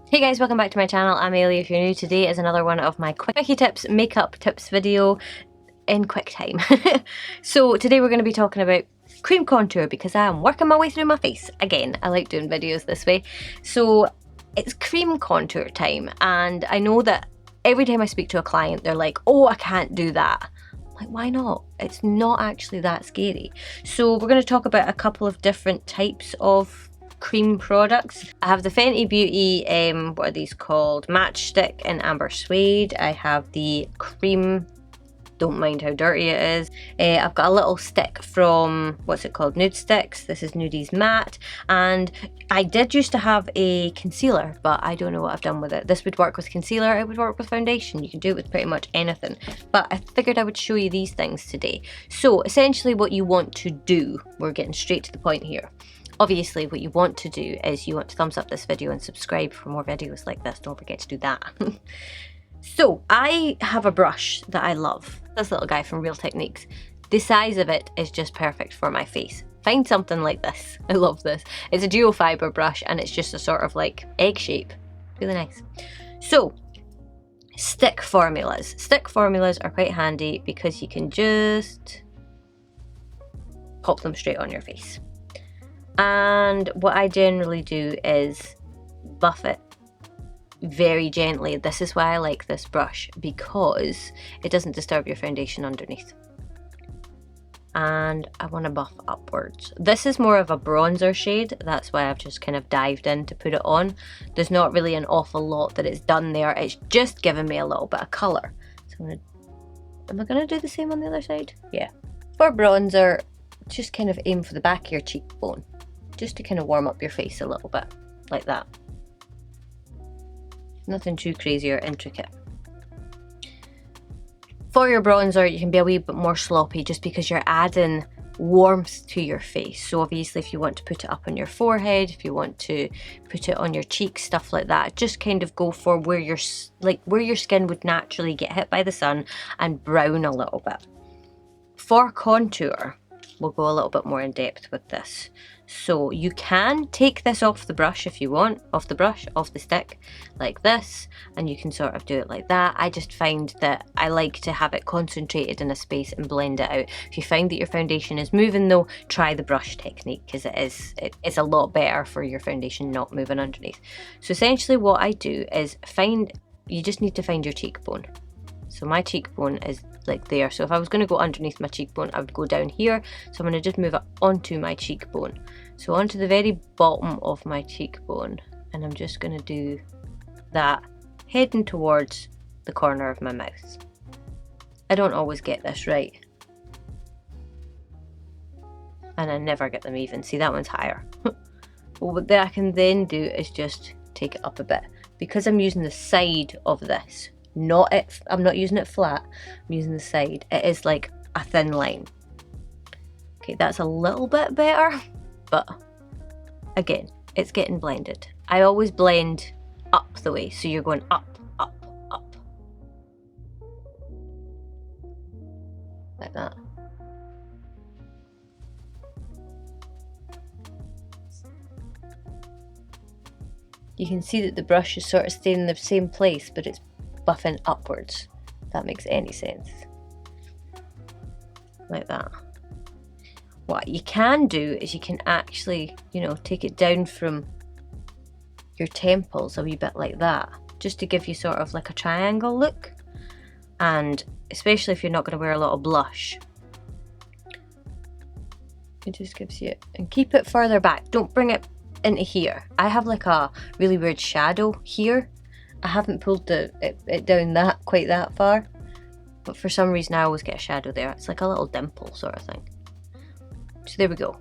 Hey guys, welcome back to my channel. I'm Ailey. If you're new, today is another one of my quickie tips, makeup tips video in quick time. So today we're going to be talking about cream contour because I am working my way through my face. Again, I like doing videos this way. So it's cream contour time, and I know that every time I speak to a client, they're like, oh, I can't do that. Like, why not? It's not actually that scary. So we're going to talk about a couple of different types of cream products. I have the Fenty Beauty, what are these called? Matchstick in Amber Suede. I have the cream, don't mind how dirty it is. I've got a little stick from, what's it called? Nude Sticks. This is Nudie's Matte. And I did used to have a concealer, but I don't know what I've done with it. This would work with concealer, it would work with foundation. You can do it with pretty much anything. But I figured I would show you these things today. So essentially what you want to do, we're getting straight to the point here. Obviously, what you want to do is you want to thumbs up this video and subscribe for more videos like this. Don't forget to do that. So I have a brush that I love. This little guy from Real Techniques. The size of it is just perfect for my face. Find something like this. I love this. It's a dual fiber brush and it's just a sort of like egg shape. Really nice. So stick formulas. Stick formulas are quite handy because you can just pop them straight on your face. And what I generally do is buff it very gently. This is why I like this brush, because it doesn't disturb your foundation underneath. And I want to buff upwards. This is more of a bronzer shade, that's why I've just kind of dived in to put it on. There's not really an awful lot that it's done there, it's just given me a little bit of colour. So am I going to do the same on the other side? Yeah. For bronzer, just kind of aim for the back of your cheekbone, just to kind of warm up your face a little bit, like that. Nothing too crazy or intricate. For your bronzer, you can be a wee bit more sloppy just because you're adding warmth to your face. So obviously if you want to put it up on your forehead, if you want to put it on your cheeks, stuff like that, just kind of go for where your skin would naturally get hit by the sun and brown a little bit. For contour, we'll go a little bit more in depth with this. So you can take this off the brush if you want, off the stick, like this, and you can sort of do it like that. I just find that I like to have it concentrated in a space and blend it out. If you find that your foundation is moving though, try the brush technique, because it's a lot better for your foundation not moving underneath. So essentially what I do is you just need to find your cheekbone. So my cheekbone is like there. So if I was going to go underneath my cheekbone, I would go down here. So I'm going to just move it onto my cheekbone. So onto the very bottom of my cheekbone. And I'm just going to do that, heading towards the corner of my mouth. I don't always get this right. And I never get them even. See, that one's higher. What I can then do is just take it up a bit. Because I'm using the side of this, I'm not using it flat, I'm using the side. It is like a thin line. Okay, that's a little bit better, but again, it's getting blended. I always blend up the way, so you're going up, up, up. Like that. You can see that the brush is sort of staying in the same place, but it's buffing upwards, if that makes any sense. Like that. What you can do is you can actually, take it down from your temples a wee bit like that, just to give you sort of like a triangle look. And especially if you're not going to wear a lot of blush, it just gives you, and keep it further back, don't bring it into here. I have like a really weird shadow here. I haven't pulled it down quite that far, but for some reason I always get a shadow there. It's like a little dimple sort of thing. So there we go.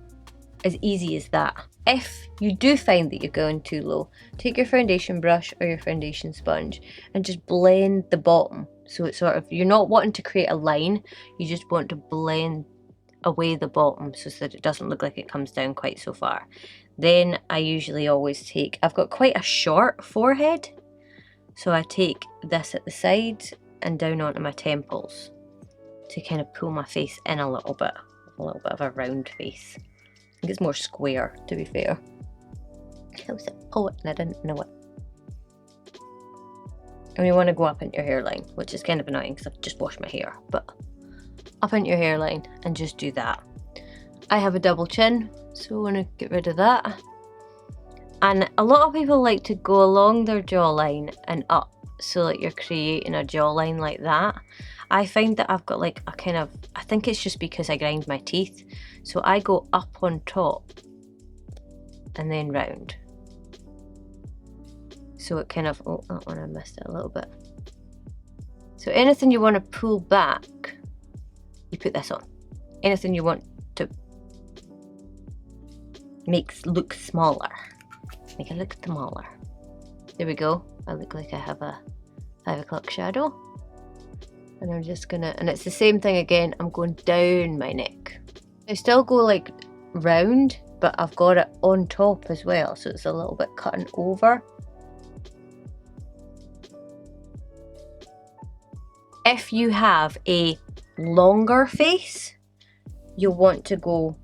As easy as that. If you do find that you're going too low, take your foundation brush or your foundation sponge and just blend the bottom. So it's sort of, you're not wanting to create a line, you just want to blend away the bottom so that it doesn't look like it comes down quite so far. Then I usually always I've got quite a short forehead, so I take this at the sides and down onto my temples to kind of pull my face in a little bit of a round face. I think it's more square, to be fair. I was a poet and I didn't know it. And you want to go up into your hairline, which is kind of annoying because I've just washed my hair, but up into your hairline and just do that. I have a double chin, so I want to get rid of that. And a lot of people like to go along their jawline and up, so that you're creating a jawline like that. I find that I've got like a kind of, I think it's just because I grind my teeth, so I go up on top and then round. So it kind of, oh, that one I missed it a little bit. So anything you want to pull back, you put this on. Anything you want to make look smaller, make it look smaller. There we go. I look like I have a 5 o'clock shadow. And I'm just gonna, and it's the same thing again, I'm going down my neck. I still go like round, but I've got it on top as well, so it's a little bit cutting over. If you have a longer face, you'll want to go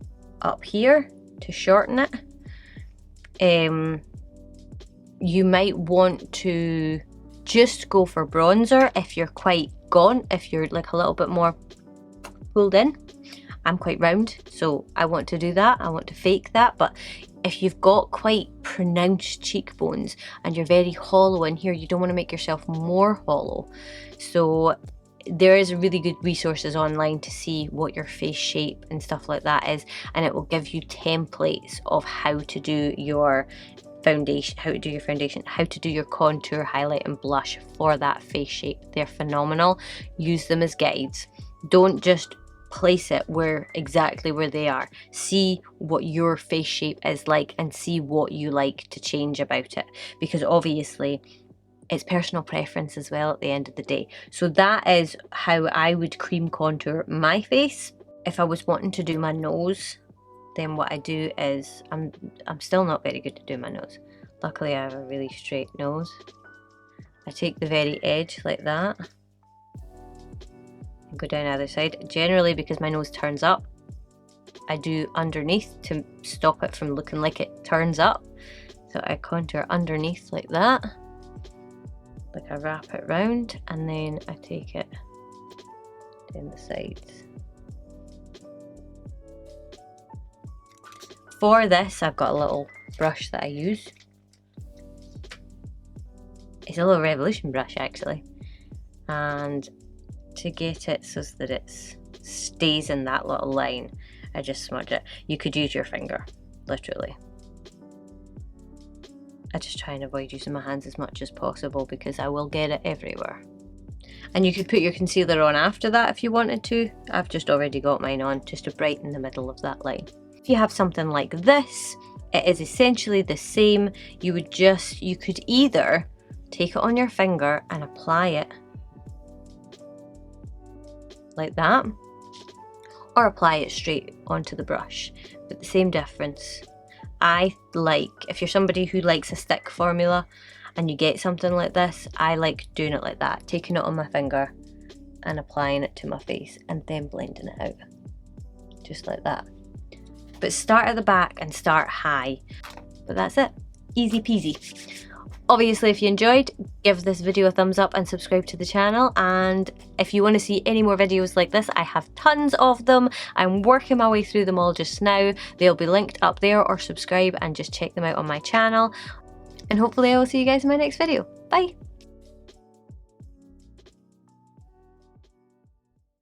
up here to shorten it. You might want to just go for bronzer if you're quite gaunt, if you're like a little bit more pulled in. I'm quite round, so I want to do that. I want to fake that. But if you've got quite pronounced cheekbones and you're very hollow in here, you don't want to make yourself more hollow. So there is really good resources online to see what your face shape and stuff like that is, and it will give you templates of how to do your foundation, how to do your contour, highlight and blush for that face shape. They're phenomenal. Use them as guides. Don't just place it exactly where they are. See what your face shape is like and see what you like to change about it, because obviously it's personal preference as well at the end of the day. So that is how I would cream contour my face. If I was wanting to do my nose, then what I do is, I'm still not very good to do my nose. Luckily I have a really straight nose. I take the very edge like that and go down the other side. Generally, because my nose turns up, I do underneath to stop it from looking like it turns up. So I contour underneath like that. Like I wrap it round and then I take it down the sides. For this, I've got a little brush that I use. It's a little Revolution brush actually. And to get it so that it stays in that little line, I just smudge it. You could use your finger, literally. I just try and avoid using my hands as much as possible because I will get it everywhere. And you could put your concealer on after that if you wanted to. I've just already got mine on just to brighten the middle of that line. If you have something like this, it is essentially the same. You could either take it on your finger and apply it like that, or apply it straight onto the brush, but the same difference. I like, if you're somebody who likes a stick formula and you get something like this, I like doing it like that, taking it on my finger and applying it to my face and then blending it out, just like that. But start at the back and start high. But that's it, easy peasy. Obviously, if you enjoyed, give this video a thumbs up and subscribe to the channel. And if you want to see any more videos like this, I have tons of them. I'm working my way through them all just now. They'll be linked up there, or subscribe and just check them out on my channel. And hopefully I will see you guys in my next video. Bye!